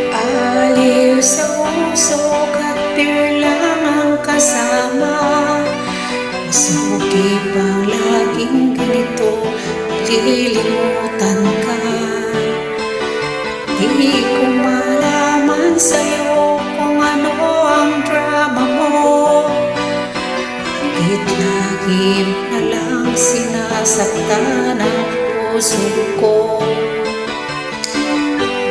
Aliw sa usok at beer lang ang kasama. Masuki pang laging ganito, lilimutan ka. Di ko malaman sa'yo kung ano ang drama mo. Bakit lagi mo na lang sinasaktan ang puso ko?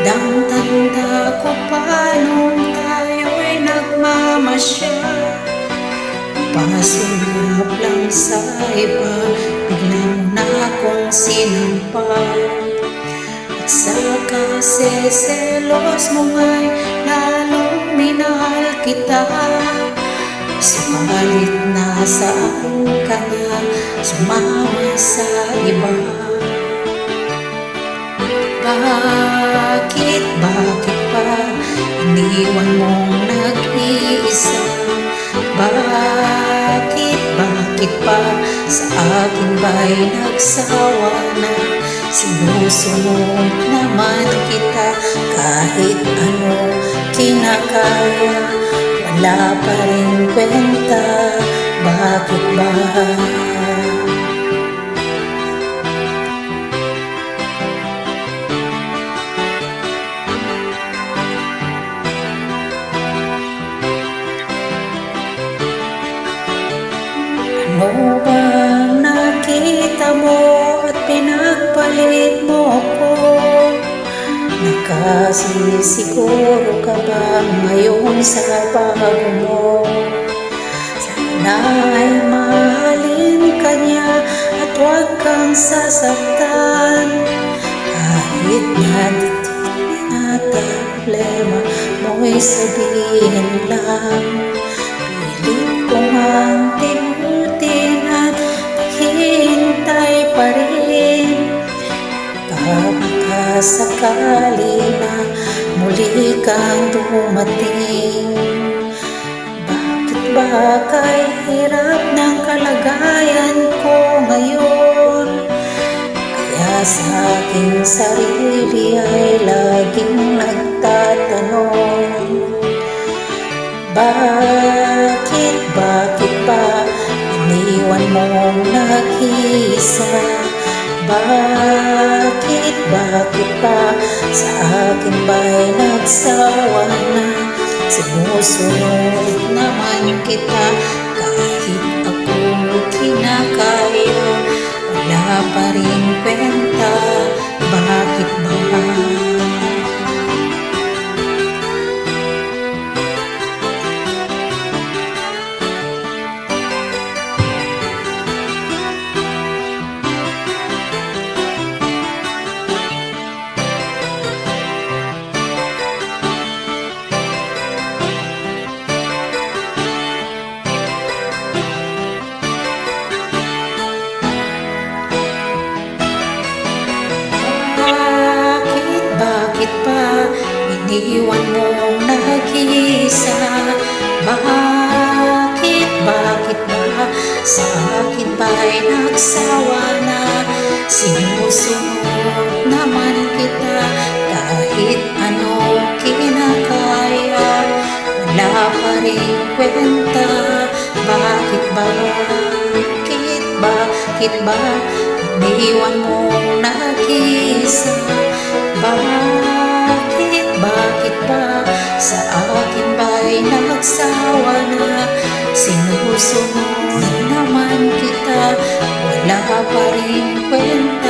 Tanda ko pa nung tayo'y nagmamasyal, pasulap lang sa iba, bigla mo na akong sinampal. At saka selos mo nga'y lalong minahal kita. Subalit nasaan ka na, sumama sa iba. Bakit pa iniwan mong nag-iisa? Bakit pa sa akin ba'y nagsawa na? Sinusunod naman kita kahit ano kinakaya, wala pa rin kwenta. Bakit ba? Ano bang nakita mo at pinagpalit mo ko? Nakasisiguro ka ba ngayon sa bago mo? Sana ay mahalin ka niya at huwag kang sasaktan. Kahit na di problema mo'y sabihin lang. Pilit ko mang tinutin at hintay pa rin. Baka sakali na muli kang dumating. Bakit ba kay hirap ng kalagayan ko ngayon? Kaya sa aking sarili ay laging nagtatanong, bakit ba iniwan mong nag-iisa? Bakit pa sa akin ba'y nagsawa na? Sinusunod naman kita kahit ako kinakaya, wala pa rin kwenta. Bakit ba? Bakit pa iniwan mong nag-iisa? Bakit ba sa akin ba'y nagsawa na? Sinusunod naman kita kahit ano kinakaya, wala pa rin kwenta. Bakit ba iniwan mong nag-iisa? Bakit ba sa akin ba'y nagsawa na? Sinusunod naman kita, wala pa rin kwenta.